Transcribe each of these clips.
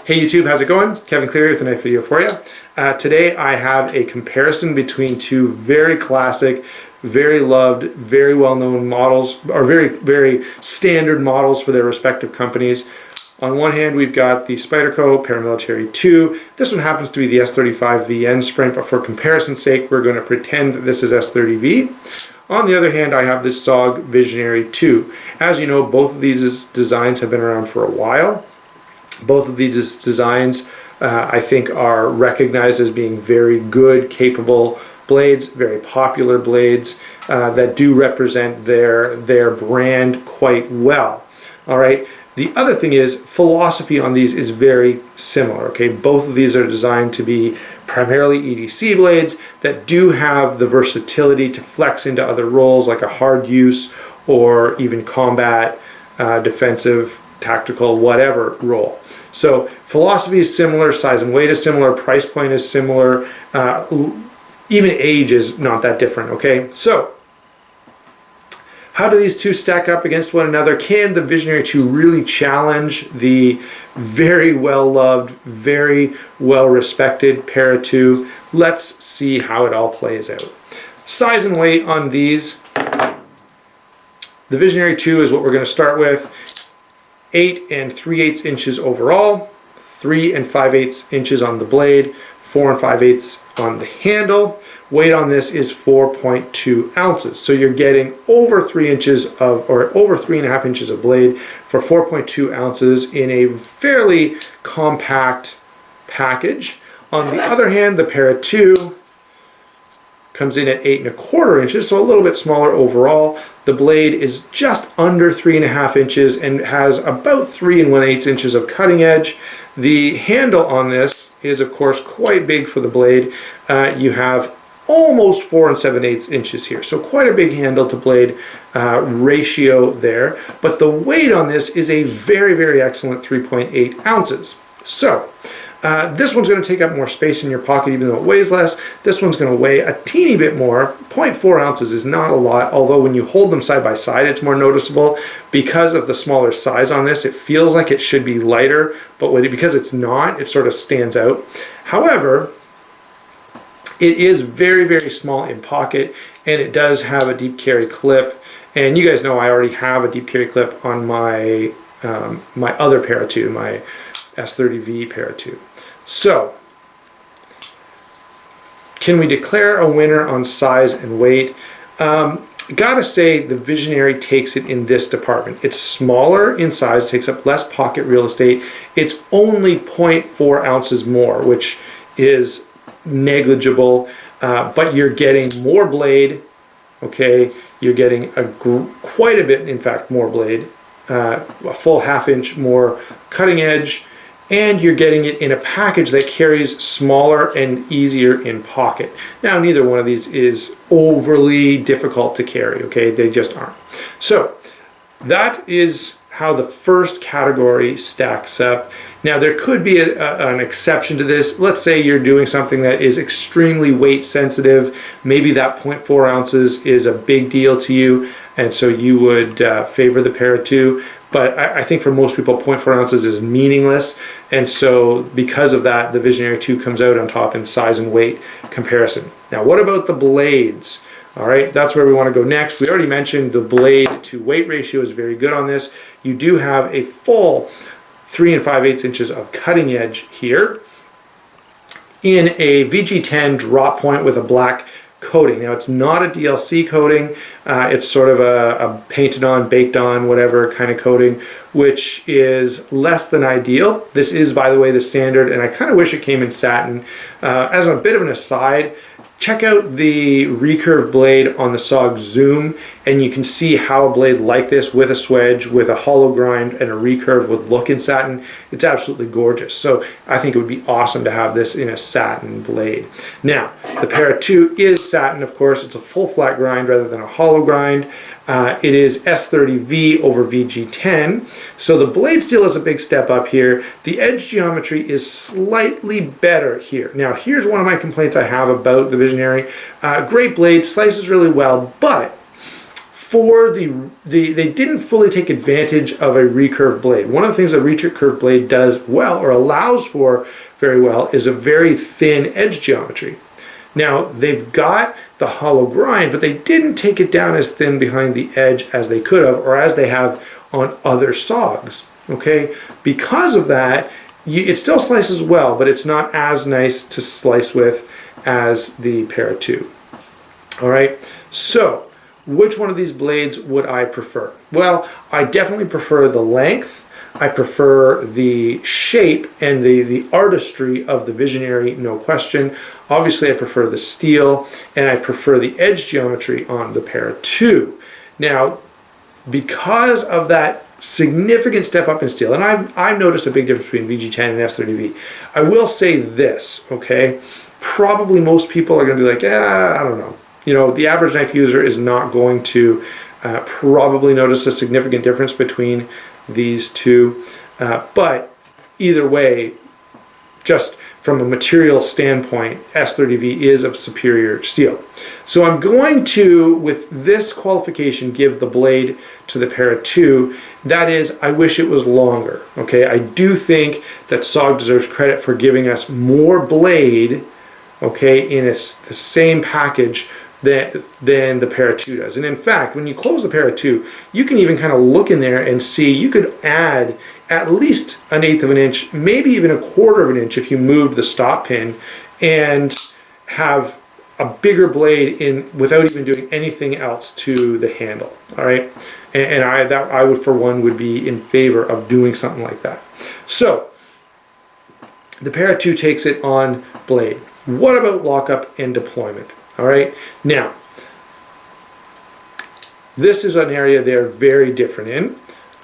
Hey YouTube, how's it going? Kevin Cleary with a knife video for you. Today I have a comparison between two very classic, very loved, very well-known models, or very standard models for their respective companies. On one hand, we've got the Spyderco Paramilitary 2. This one happens to be the S35 VN Sprint, but for comparison's sake, we're going to pretend that this is S30V. On the other hand, I have this SOG Visionary 2. As you know, both of these designs have been around for a while. Both of these designs, I think, are recognized as being very good, capable blades, very popular blades that do represent their brand quite well. All right. The other thing is, philosophy on these is very similar. Okay, both of these are designed to be primarily EDC blades that do have the versatility to flex into other roles like a hard use or even combat, defensive, tactical, whatever role. So philosophy is similar, size and weight is similar, price point is similar, even age is not that different. Okay, so how do these two stack up against one another? Can the Visionary 2 really challenge the very well-loved, very well-respected Para 2? Let's see how it all plays out. Size and weight on these. The Visionary 2 is what we're going to start with. 8 3/8 inches overall, 3 5/8 inches on the blade, 4 5/8 on the handle. Weight on this is 4.2 ounces. So you're getting over 3 inches of, or over 3.5 inches of blade for 4.2 ounces in a fairly compact package. On the other hand, the Para 2 comes in at 8 1/4 inches, so a little bit smaller overall. The blade is just under 3.5 inches and has about 3 1/8 inches of cutting edge. The handle on this is, of course, quite big for the blade. You have almost 4 7/8 inches here, so quite a big handle to blade ratio there. But the weight on this is a very excellent 3.8 ounces. So this one's going to take up more space in your pocket even though it weighs less. This one's going to weigh a teeny bit more. 0.4 ounces is not a lot, although when you hold them side by side it's more noticeable. Because of the smaller size on this, it feels like it should be lighter, but because it's not, it sort of stands out. However, it is very small in pocket, and it does have a deep carry clip. And you guys know I already have a deep carry clip on my my other Para 2, my S30V Para 2. So, can we declare a winner on size and weight? Gotta say the Visionary takes it in this department. It's smaller in size, takes up less pocket real estate. It's only 0.4 ounces more, which is negligible, but you're getting more blade. Okay, you're getting quite a bit, in fact, more blade, a full 1/2 inch more cutting edge, and you're getting it in a package that carries smaller and easier in pocket. Now, neither one of these is overly difficult to carry. Okay, they just aren't. So that is how the first category stacks up. Now, there could be an exception to this. Let's say you're doing something that is extremely weight sensitive. Maybe that 0.4 ounces is a big deal to you, and so you would favor the Para 2. But I think for most people, 0.4 ounces is meaningless. And so because of that, the Visionary 2 comes out on top in size and weight comparison. Now, what about the blades? All right, that's where we want to go next. We already mentioned the blade to weight ratio is very good on this. You do have a full 3 5/8 inches of cutting edge here in a VG10 drop point with a black coating. Now, it's not a DLC coating. It's sort of a painted on, baked on, whatever kind of coating, which is less than ideal. This is, by the way, the standard, and I kind of wish it came in satin. As a bit of an aside, check out the recurve blade on the SOG Zoom, and you can see how a blade like this with a swedge, with a hollow grind, and a recurve would look in satin. It's absolutely gorgeous. So I think it would be awesome to have this in a satin blade. Now, the Para 2 is satin, of course. It's a full flat grind rather than a hollow grind. It is S30V over VG10. So the blade steel is a big step up here. The edge geometry is slightly better here. Now, here's one of my complaints I have about the Visionary. Great blade, slices really well, but for they didn't fully take advantage of a recurve blade. One of the things a recurve blade does well, or allows for very well, is a very thin edge geometry. Now, they've got the hollow grind, but they didn't take it down as thin behind the edge as they could have, or as they have on other SOGs, okay? Because of that, it still slices well, but it's not as nice to slice with as the Para 2. All right, so which one of these blades would I prefer? Well, I definitely prefer the length. I prefer the shape and the artistry of the Visionary, no question. Obviously, I prefer the steel, and I prefer the edge geometry on the Para 2. Now, because of that significant step up in steel, and I've noticed a big difference between VG10 and S30V. I will say this, okay? Probably most people are going to be like, I don't know. You know, the average knife user is not going to probably notice a significant difference between these two. But either way, just from a material standpoint, S30V is of superior steel. So I'm going to, with this qualification, give the blade to the Para 2. That is, I wish it was longer. Okay, I do think that SOG deserves credit for giving us more blade, okay, in the same package than the Para 2 does. And in fact, when you close the Para 2, you can even kind of look in there and see you could add at least 1/8 of an inch, maybe even 1/4 of an inch if you moved the stop pin, and have a bigger blade in without even doing anything else to the handle. All right, and I would, for one, would be in favor of doing something like that. So the Para 2 takes it on blade. What about lockup and deployment? All right, now this is an area they're very different in.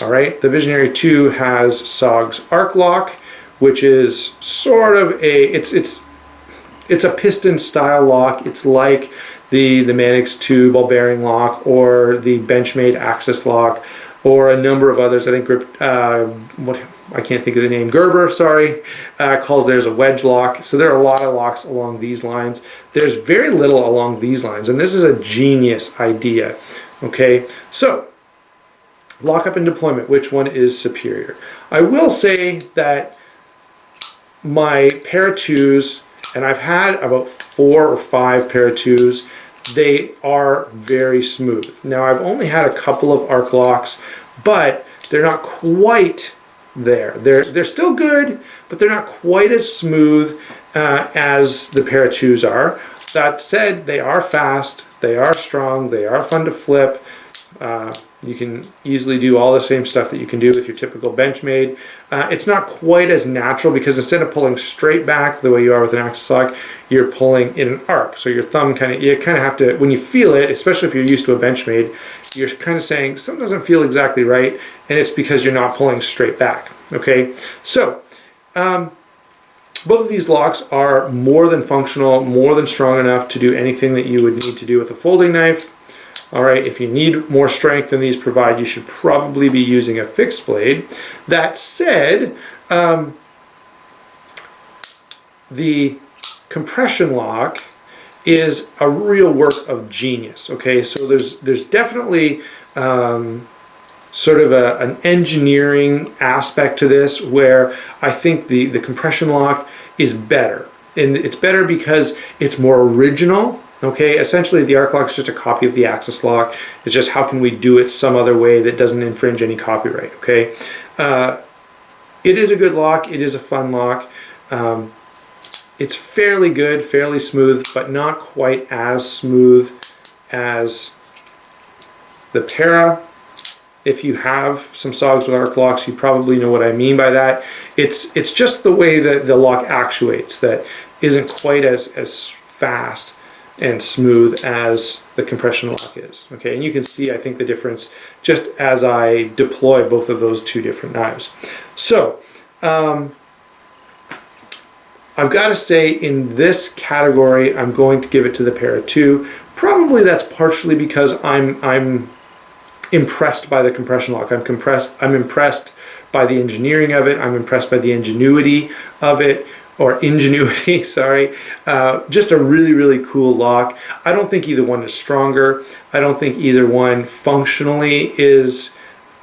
All right, the Visionary 2 has SOG's arc lock, which is sort of it's a piston style lock. It's like the Manix 2 ball bearing lock, or the Benchmade Axis lock, or a number of others. I think I can't think of the name. Gerber, sorry, calls theirs a wedge lock. So there are a lot of locks along these lines. There's very little along these lines, and this is a genius idea. Okay, so lockup and deployment, which one is superior? I will say that my Para 2s, and I've had about 4 or 5 Para 2s, they are very smooth. Now, I've only had a couple of arc locks, but they're not quite there. They're still good, but they're not quite as smooth as the Para 2s are. That said, they are fast, they are strong, they are fun to flip. You can easily do all the same stuff that you can do with your typical Benchmade. It's not quite as natural, because instead of pulling straight back the way you are with an Axis lock, you're pulling in an arc. So your thumb you kind of have to, when you feel it, especially if you're used to a Benchmade, you're kind of saying something doesn't feel exactly right, and it's because you're not pulling straight back. Okay, so both of these locks are more than functional, more than strong enough to do anything that you would need to do with a folding knife. All right, if you need more strength than these provide, you should probably be using a fixed blade. That said, the compression lock is a real work of genius. Okay, so there's definitely sort of an engineering aspect to this, where I think the compression lock is better. And it's better because it's more original. Okay, essentially the arc lock is just a copy of the Axis lock. It's just, how can we do it some other way that doesn't infringe any copyright? Okay, it is a good lock. It is a fun lock. It's fairly good, fairly smooth, but not quite as smooth as the Para. If you have some SOGs with arc locks, you probably know what I mean by that. It's just the way that the lock actuates that isn't quite as fast and smooth as the compression lock is. Okay, and you can see, I think, the difference just as I deploy both of those two different knives. So I've got to say, in this category, I'm going to give it to the Para 2. Probably that's partially because I'm impressed by the compression lock. I'm impressed by the engineering of it. I'm impressed by the ingenuity of it. or Ingenuity, sorry. Just a really, really cool lock. I don't think either one is stronger. I don't think either one functionally is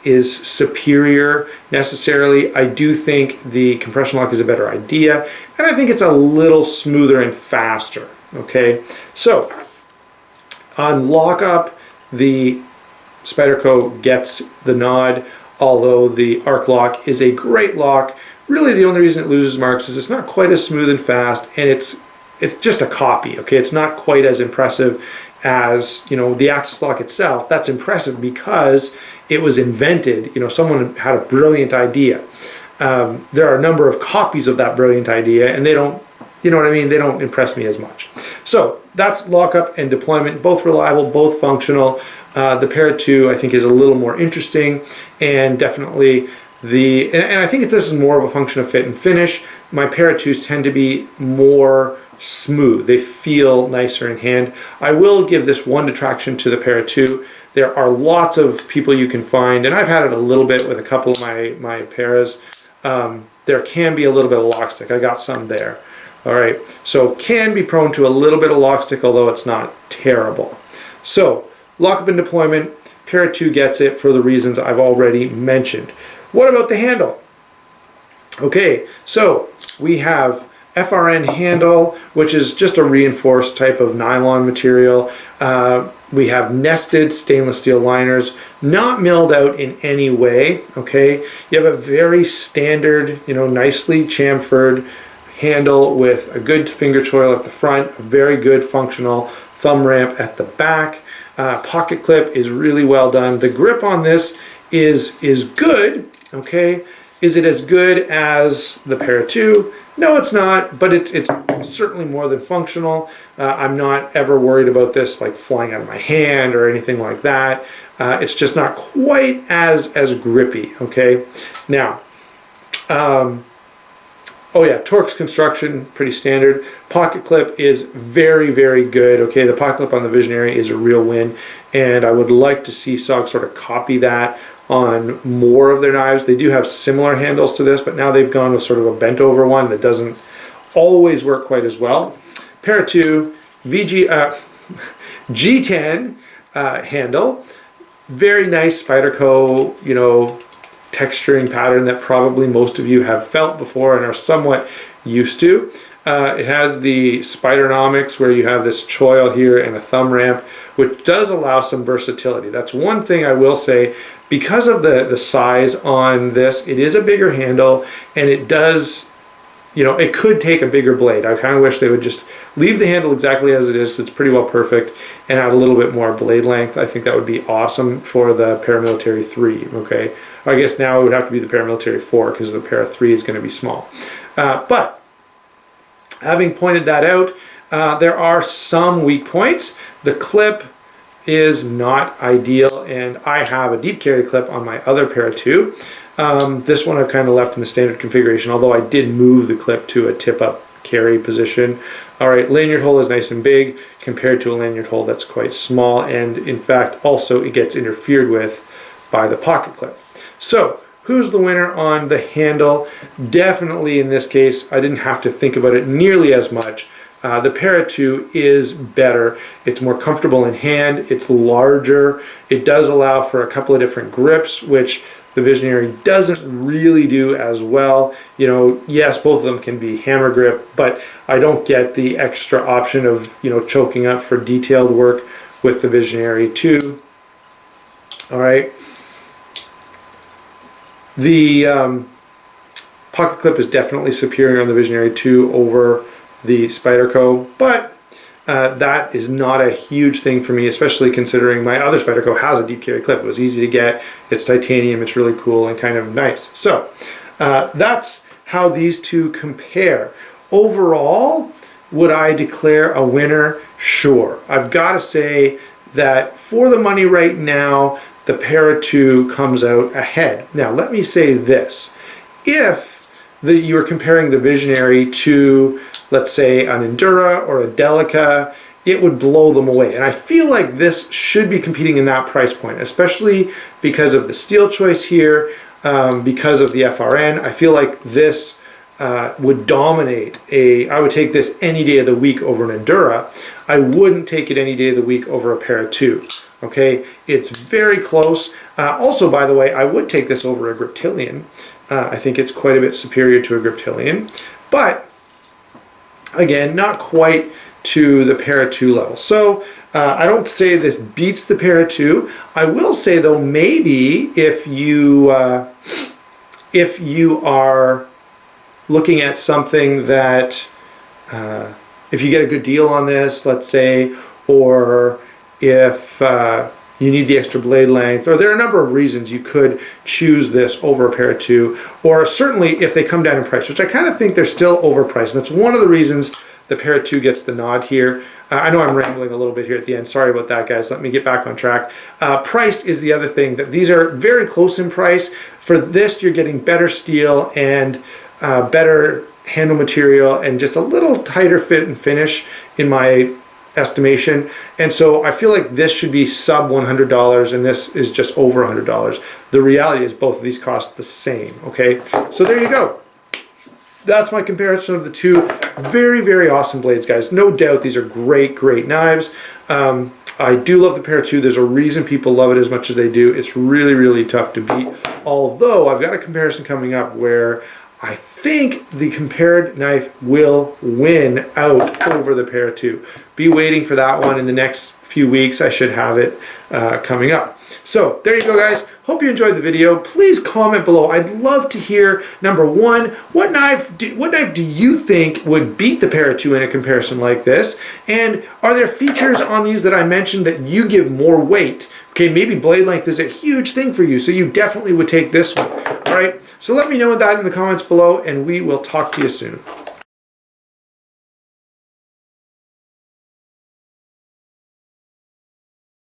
superior necessarily. I do think the compression lock is a better idea, and I think it's a little smoother and faster. Okay, so on lockup, the Spyderco gets the nod, although the arc lock is a great lock. Really, the only reason it loses marks is it's not quite as smooth and fast, and it's just a copy. Okay, it's not quite as impressive as, you know, the Axis lock itself. That's impressive because it was invented. You know, someone had a brilliant idea. There are a number of copies of that brilliant idea, and they don't, you know what I mean, they don't impress me as much. So that's lockup and deployment, both reliable, both functional. The Para 2 I think is a little more interesting, and definitely and I think this is more of a function of fit and finish. My Para 2s tend to be more smooth. They feel nicer in hand. I will give this one detraction to the Para 2. There are lots of people you can find, and I've had it a little bit with a couple of my Paras. There can be a little bit of lock stick. I got some there. All right, so can be prone to a little bit of lock stick, although it's not terrible. So lockup and deployment, Para 2 gets it for the reasons I've already mentioned. What about the handle? Okay, so we have FRN handle, which is just a reinforced type of nylon material. We have nested stainless steel liners, not milled out in any way. Okay, you have a very standard, you know, nicely chamfered handle with a good finger choil at the front, a very good functional thumb ramp at the back. Pocket clip is really well done. The grip on this is good. Okay, is it as good as the Para 2? No, it's not, but it's certainly more than functional. I'm not ever worried about this like flying out of my hand or anything like that. It's just not quite as grippy. Okay, now, oh yeah, Torx construction, pretty standard. Pocket clip is very, very good. Okay, the pocket clip on the Visionary is a real win, and I would like to see SOG sort of copy that on more of their knives. They do have similar handles to this, but now they've gone with sort of a bent over one that doesn't always work quite as well. Para 2, G10 handle, very nice Spyderco, you know, texturing pattern that probably most of you have felt before and are somewhat used to. It has the Spidernomics where you have this choil here and a thumb ramp, which does allow some versatility. That's one thing I will say. Because of the size on this, it is a bigger handle, and it does, you know, it could take a bigger blade. I kind of wish they would just leave the handle exactly as it is. It's pretty well perfect, and add a little bit more blade length. I think that would be awesome for the Paramilitary 3, okay? I guess now it would have to be the Paramilitary 4 because the Para 3 is going to be small. But having pointed that out, there are some weak points. The clip is not ideal, and I have a deep carry clip on my other Para 2. This one I've kind of left in the standard configuration, although I did move the clip to a tip-up carry position. All right, lanyard hole is nice and big compared to a lanyard hole that's quite small, and in fact also it gets interfered with by the pocket clip. So who's the winner on the handle? Definitely in this case, I didn't have to think about it nearly as much. The Para 2 is better. It's more comfortable in hand. It's larger. It does allow for a couple of different grips, which the Visionary doesn't really do as well. You know, yes, both of them can be hammer grip, but I don't get the extra option of, you know, choking up for detailed work with the Visionary 2. All right. The pocket clip is definitely superior on the Visionary 2 over the Spyderco, but that is not a huge thing for me, especially considering my other Spyderco has a deep carry clip. It was easy to get, it's titanium, it's really cool and kind of nice. So that's how these two compare. Overall, would I declare a winner? Sure. I've got to say that for the money right now, the Para 2 comes out ahead. Now, let me say this. If you're comparing the Visionary to, let's say, an Endura or a Delica, it would blow them away. And I feel like this should be competing in that price point, especially because of the steel choice here, because of the FRN. I feel like this would dominate I would take this any day of the week over an Endura. I wouldn't take it any day of the week over a Para 2. Okay, it's very close. Also, by the way, I would take this over a Griptilian. I think it's quite a bit superior to a Griptilian, but again, not quite to the Para 2 level. So I don't say this beats the Para 2. I will say though, maybe if you are looking at something that, if you get a good deal on this, let's say, or if you need the extra blade length, or there are a number of reasons you could choose this over a Para 2, or certainly if they come down in price, which I kind of think they're still overpriced. And that's one of the reasons the Para 2 gets the nod here. I know I'm rambling a little bit here at the end. Sorry about that, guys. Let me get back on track. Price is the other thing, that these are very close in price. For this, you're getting better steel and better handle material and just a little tighter fit and finish in my estimation. And so I feel like this should be sub $100 and this is just over $100. The reality is both of these cost the same, okay? So there you go. That's my comparison of the two. Very, very awesome blades, guys. No doubt these are great, great knives. I do love the Para 2. There's a reason people love it as much as they do. It's really, really tough to beat. Although I've got a comparison coming up where I think the compared knife will win out over the Para 2. Be waiting for that one in the next few weeks. I should have it coming up. So there you go, guys. Hope you enjoyed the video. Please comment below. I'd love to hear, number one, what knife do you think would beat the Para 2 in a comparison like this? And are there features on these that I mentioned that you give more weight? Okay, maybe blade length is a huge thing for you, so you definitely would take this one. All right, so let me know that in the comments below, and we will talk to you soon.